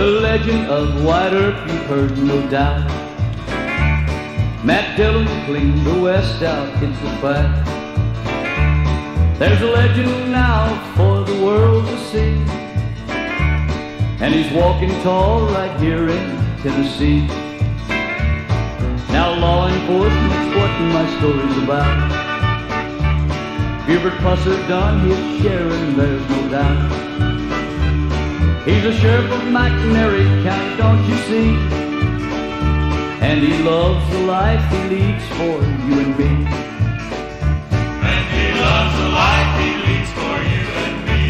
The legend of White Earp you've heard, no doubt. Matt Dillon cleaned the West out, it's a fact. There's a legend now for the world to see, and he's walking tall right here in Tennessee. Now law enforcement's what my story's about. Buford Pusser done his share and there's no doubt. He's a sheriff of McNairy County, don't you see? And he loves the life he leads for you and me. And he loves the life he leads for you and me.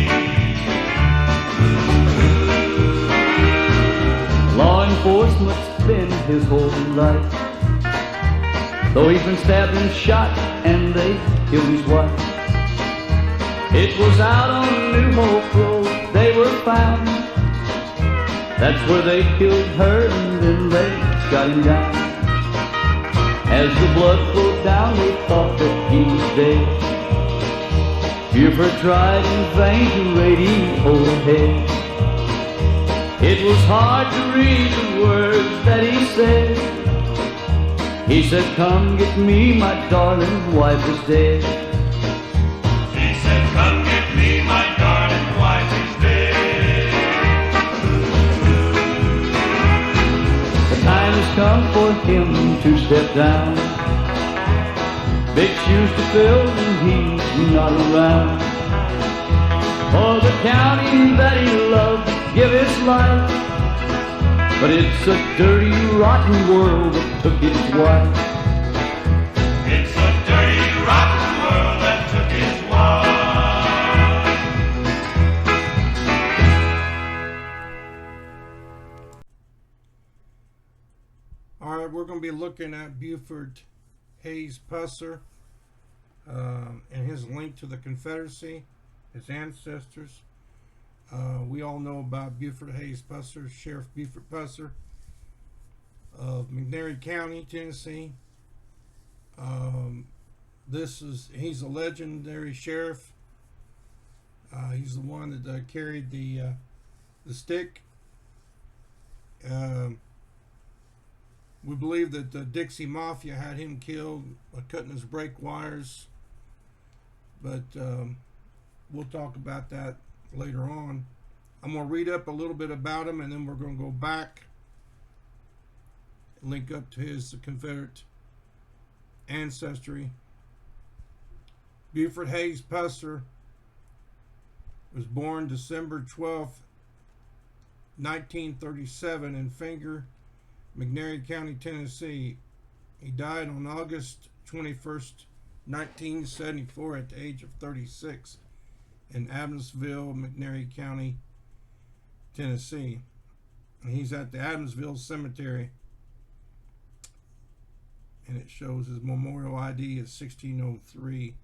Law enforcement's been his whole life, though he's been stabbed and shot and they killed his wife. It was out on New Hope Road they were found. That's where they killed her and then they shot him down. As the blood flowed down, they thought that he was dead. Buford tried in vain to radio ahead. It was hard to read the words that he said. He said, "Come get me, my darling wife is dead." He said, "Come get me, my darling wife is dead." The time has come for him to step down. Big shoes to fill and he's not around. For the county that he loved give his life, but it's a dirty, rotten world that took his wife. It's a dirty, rotten world that took his wife. All right, we're going to be looking at Buford Hayes Pusser and his link to the Confederacy, his ancestors. We all know about Buford Hayes Pusser, Sheriff Buford Pusser of McNairy County, Tennessee. He's a legendary sheriff. He's the one that carried the stick. We believe that the Dixie Mafia had him killed by cutting his brake wires, but we'll talk about that later on. I'm going to read up a little bit about him, and then we're going to go back and link up to his Confederate ancestry. Buford Hayes Pusser was born December 12th, 1937 in Finger, McNairy County, Tennessee. He died on August 21st, 1974 at the age of 36 in Adamsville, McNairy County, Tennessee. And he's at the Adamsville Cemetery, and it shows his memorial ID is 1603.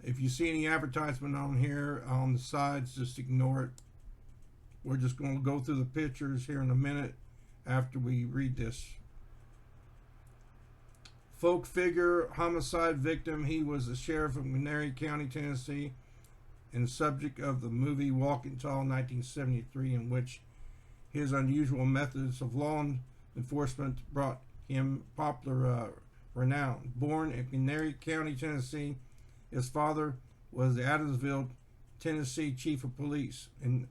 If you see any advertisement on here on the sides, just ignore it. We're just going to go through the pictures here in a minute after we read this. Folk figure, homicide victim. He was the sheriff of McNairy County, Tennessee, and subject of the movie Walking Tall 1973, in which his unusual methods of law enforcement brought him popular renown. Born in McNairy County, Tennessee, his father was the Adamsville, Tennessee chief of police in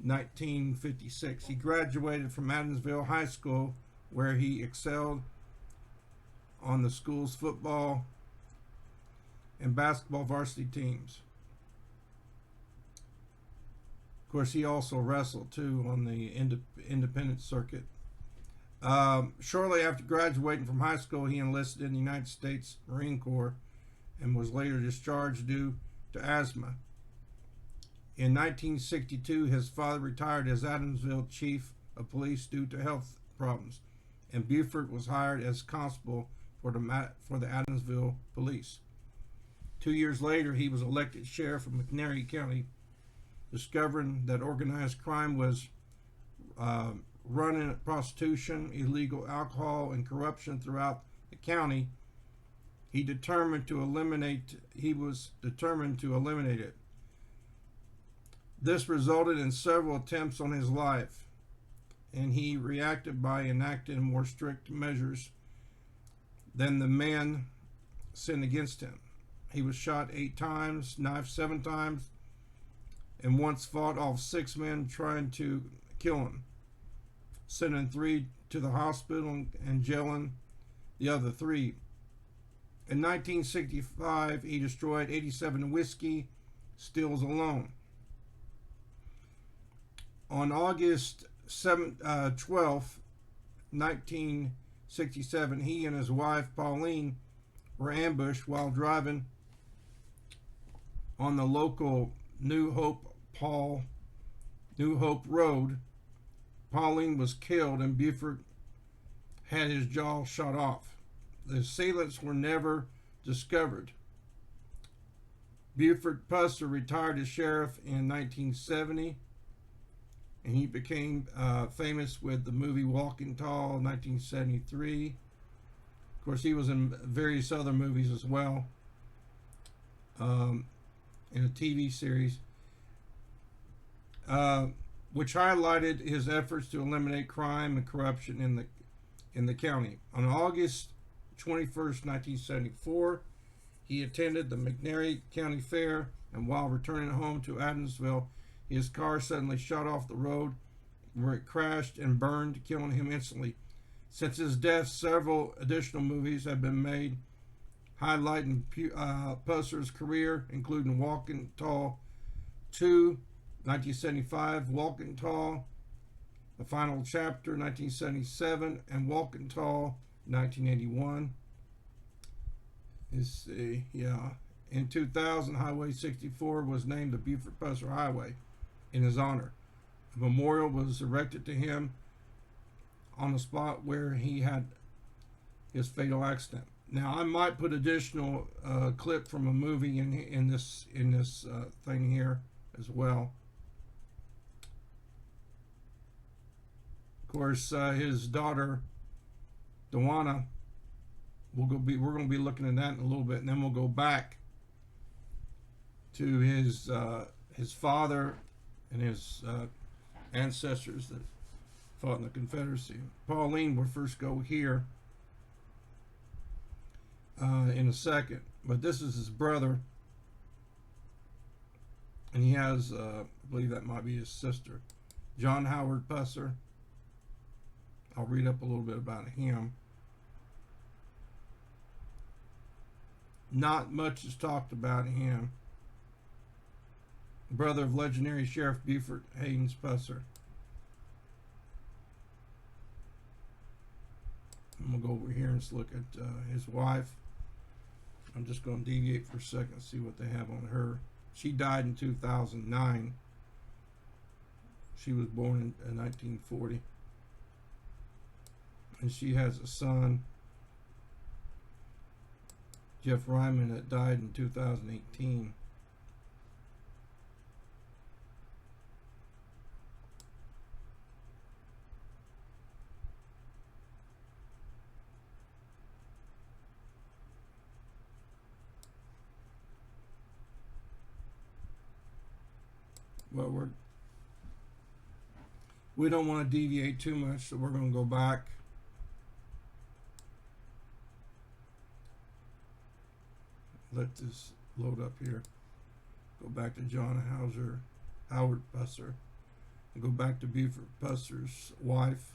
1956. He graduated from Adamsville High School, where he excelled on the school's football and basketball varsity teams. Of course, he also wrestled too on the independent circuit. Shortly after graduating from high school, he enlisted in the United States Marine Corps and was later discharged due to asthma. In 1962, his father retired as Adamsville chief of police due to health problems, and Buford was hired as constable for the Adamsville police. 2 years later, he was elected sheriff of McNairy County. Discovering that organized crime was running prostitution, illegal alcohol, and corruption throughout the county, he was determined to eliminate it. This resulted in several attempts on his life, and he reacted by enacting more strict measures than the men sent against him. He was shot 8 times, knifed 7 times, and once fought off 6 men trying to kill him, sending 3 to the hospital and jailing the other 3. In 1965, he destroyed 87 whiskey stills alone. On August 12, 1967, he and his wife, Pauline, were ambushed while driving on the local New Hope Road. Pauline was killed and Buford had his jaw shot off. The assailants were never discovered. Buford Pusser retired as sheriff in 1970, and he became famous with the movie Walking Tall, 1973. Of course, he was in various other movies as well, in a TV series, which highlighted his efforts to eliminate crime and corruption in the county. On August 21st, 1974, he attended the McNairy County Fair, and while returning home to Adamsville, his car suddenly shot off the road, where it crashed and burned, killing him instantly. Since his death, several additional movies have been made highlighting Pusser's career, including Walking Tall 2, 1975, Walking Tall, The Final Chapter, 1977, and Walking Tall, 1981. Let's see, yeah. In 2000, Highway 64 was named the Buford Pusser Highway in his honor. A memorial was erected to him on the spot where he had his fatal accident. Now, I might put additional clip from a movie in this thing here as well. Of course, his daughter, Dewana, we're going to be looking at that in a little bit, and then we'll go back to his father and his ancestors that fought in the Confederacy. Pauline will first go here in a second, but this is his brother, and he has, I believe that might be his sister, John Howard Pusser. I'll read up a little bit about him. Not much is talked about him. Brother of legendary Sheriff Buford Haynes Pusser. I'm going to go over here and let's look at his wife. I'm just going to deviate for a second and see what they have on her. She died in 2009. She was born in 1940. And she has a son, Jeff Ryman, that died in 2018. Well, we don't want to deviate too much, so we're going to go back. Let this load up here. Go back to John Howard Pusser. And go back to Buford Pusser's wife.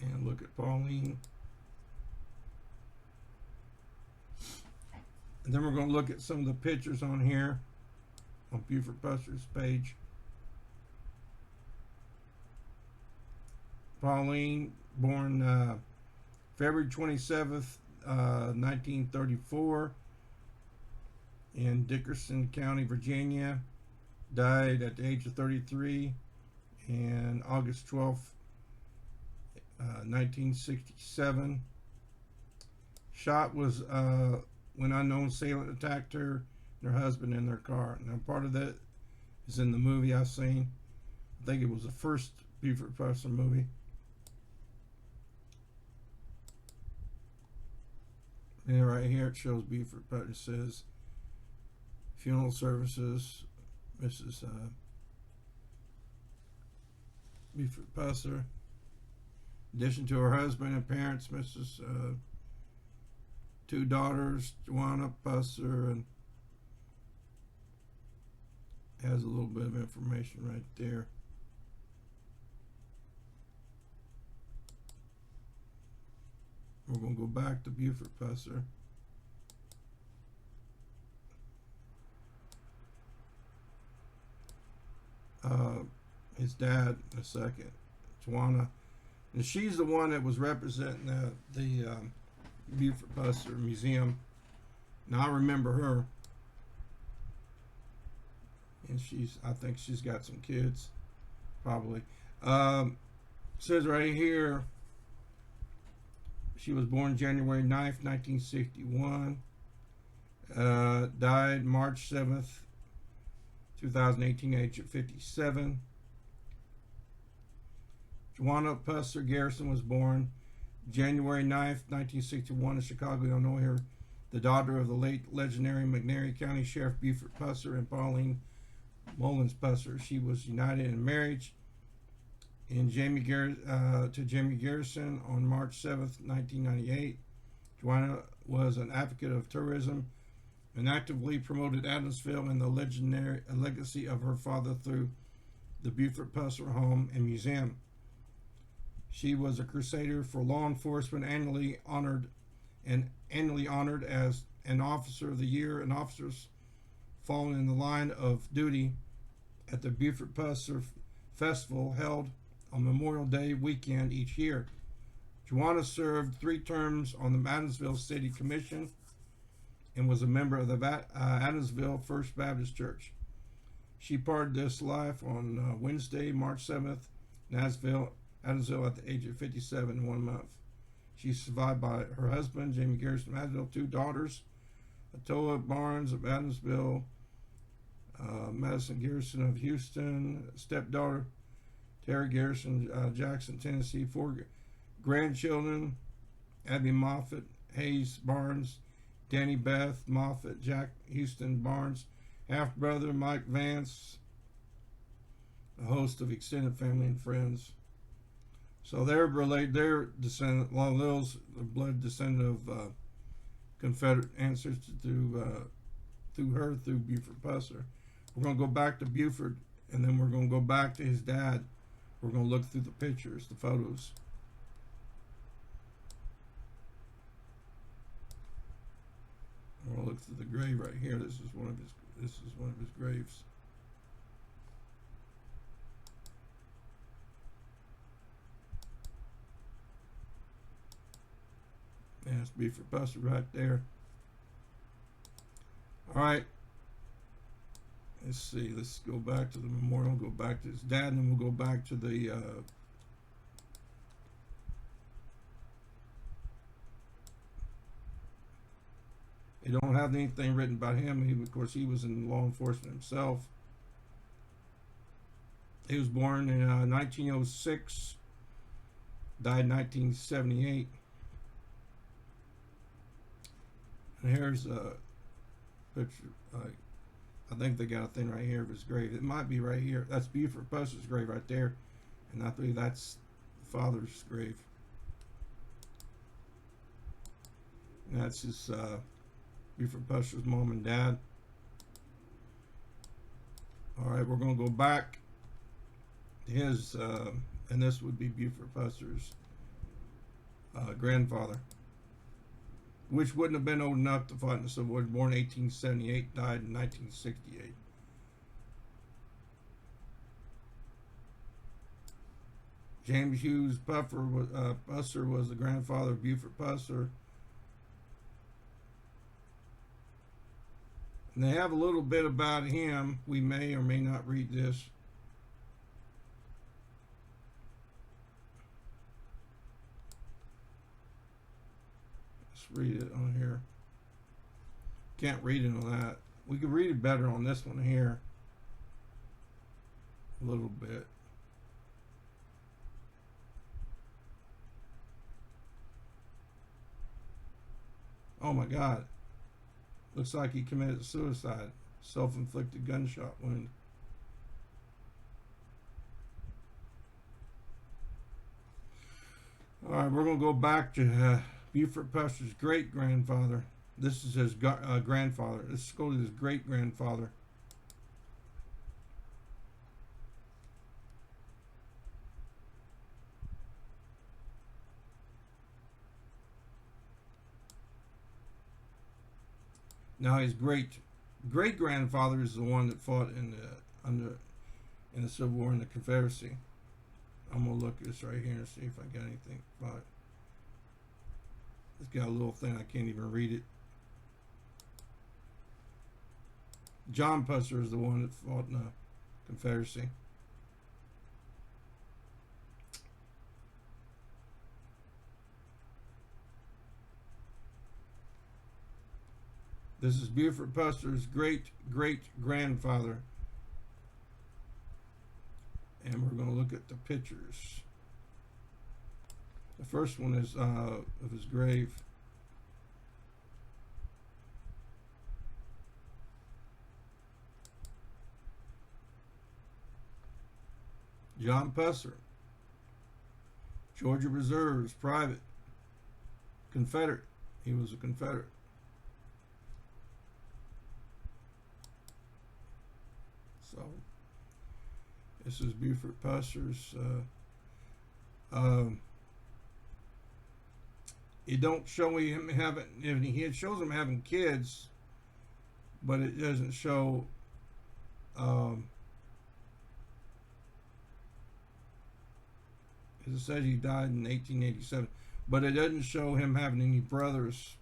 And look at Pauline. And then we're going to look at some of the pictures on here on Buford Pusser's page. Pauline, born February 27th, 1934 in Dickerson County, Virginia. Died at the age of 33 and August 12th, 1967. Shot was when unknown assailant attacked her and her husband in their car. Now, part of that is in the movie I've seen. I think it was the first Buford Pusser movie. And right here it shows Buford Pusser. It says funeral services, Mrs. Buford Pusser. In addition to her husband and parents, Mrs. Two daughters, Joanna Pusser, and has a little bit of information right there. We're going to go back to Buford Pusser. His dad in a second, Joanna, and she's the one that was representing the Buford Pusser Museum. Now I remember her, and I think she's got some kids, probably. Says right here, she was born January 9th, 1961. Died March 7th, 2018, age of 57. Joanna Pusser Garrison was born January 9th, 1961 in Chicago, Illinois. Her, the daughter of the late legendary McNairy County Sheriff Buford Pusser and Pauline Mullins Pusser. She was united in marriage to Jamie Garrison on March 7th, 1998. Joanna was an advocate of tourism and actively promoted Adamsville and the legacy of her father through the Buford Pusser Home and Museum. She was a crusader for law enforcement, annually honored as an Officer of the Year and officers fallen in the line of duty at the Buford Pusser Festival held on Memorial Day weekend each year. Joanna served 3 terms on the Adamsville City Commission and was a member of the Adamsville First Baptist Church. She parted this life on Wednesday, March 7th, in Adamsville at the age of 57 and 1 month. She's survived by her husband, Jamie Garrison of Adamsville, 2 daughters, Atoa Barnes of Adamsville, Madison Garrison of Houston, stepdaughter, Terry Garrison, Jackson, Tennessee, 4 grandchildren, Abby Moffett, Hayes Barnes, Danny Beth Moffett, Jack Houston Barnes, half-brother Mike Vance, a host of extended family and friends. So they're related, they're descendant, one of those, the blood descendant of Confederate ancestors through Buford Pusser. We're going to go back to Buford, and then we're going to go back to his dad. We're going to look through the pictures, the photos. We're going to look through the grave right here. This is one of his graves. Yeah, it's Buford Pusser right there. All right. Let's see. Let's go back to the memorial. Go back to his dad, and then we'll go back to the. They don't have anything written about him. Of course, he was in law enforcement himself. He was born in 1906. Died in 1978. And here's a picture. I think they got a thing right here of his grave. It might be right here. That's Buford Pusser's grave right there. And I believe that's the father's grave. And that's his Buford Pusser's mom and dad. All right, we're going to go back to his, and this would be Buford Pusser's grandfather, which wouldn't have been old enough to fight in the Civil War. Born in 1878, died in 1968. James Hughes Pusser was the grandfather of Buford Pusser. And they have a little bit about him. We may or may not read this. Let's read it on here. Can't read it on that. We could read it better on this one here. A little bit. Oh my God. Looks like he committed suicide. Self-inflicted gunshot wound. Alright, we're going to go back to Buford Pusser's great-grandfather. This is his grandfather. Let's go to his great-grandfather. Now his great-grandfather is the one that fought in the Civil War in the Confederacy. I'm gonna look at this right here and see if I got anything about it. It's got a little thing, I can't even read it. John Pusser is the one that fought in the Confederacy. This is Buford Pusser's great-grandfather. And we're going to look at the pictures. The first one is of his grave. John Pusser, Georgia Reserves, private, Confederate. He was a Confederate. So this is Buford Pusser's. It don't show him having. It shows him having kids, but it doesn't show. It says he died in 1887, but it doesn't show him having any brothers.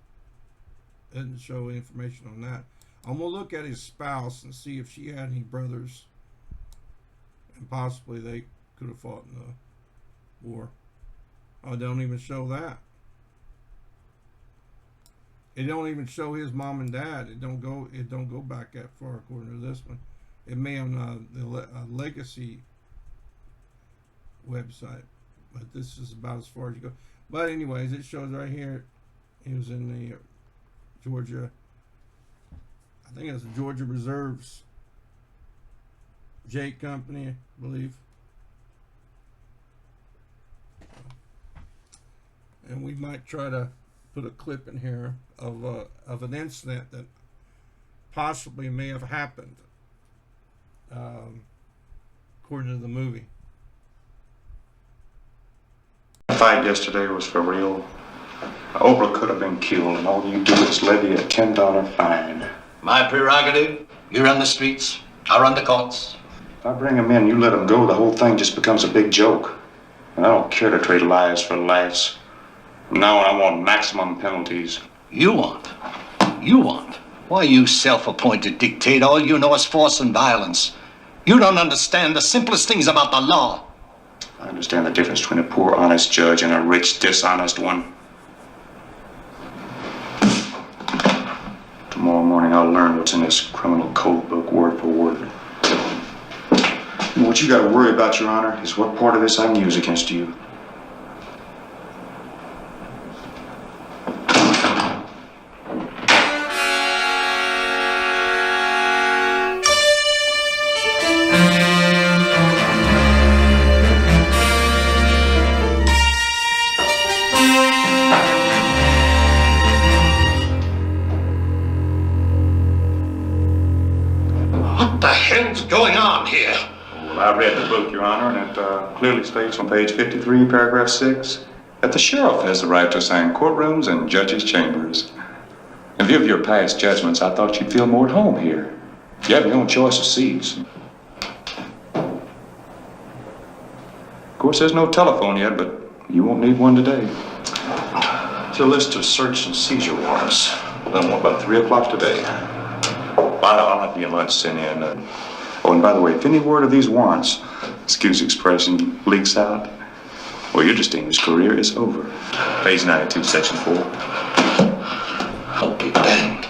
It doesn't show information on that. I'm gonna look at his spouse and see if she had any brothers, and possibly they could have fought in the war. Oh, it don't even show that. It don't even show his mom and dad. It don't go back that far according to this one. It may on the Legacy website, but this is about as far as you go. But anyways, it shows right here he was in the Georgia. I think it's the Georgia Reserves J Company, I believe. And we might try to put a clip in here of an incident that possibly may have happened, according to the movie. The fight yesterday was for real. Oprah could have been killed, and all you do is levy a $10 fine. My prerogative. You run the streets, I run the courts. If I bring him in, you let him go, the whole thing just becomes a big joke. And I don't care to trade lives for laughs. From now on, I want maximum penalties. You want? Why, you self-appointed dictator, all you know is force and violence. You don't understand the simplest things about the law. I understand the difference between a poor, honest judge and a rich, dishonest one. Tomorrow morning, I'll learn what's in this criminal code book, word for word. And what you got to worry about, Your Honor, is what part of this I can use against you. What the hell's going on here? Well, I read the book, Your Honor, and it clearly states on page 53, paragraph 6, that the sheriff has the right to assign courtrooms and judges' chambers. In view of your past judgments, I thought you'd feel more at home here. You have your own choice of seats. Of course, there's no telephone yet, but you won't need one today. It's a list of search and seizure warrants. Done one about 3 o'clock today. I'll have your lunch sent in. Oh, and by the way, if any word of these warrants, excuse the expression, leaks out, well, your distinguished career is over. Page 92, section 4. I'll be damned.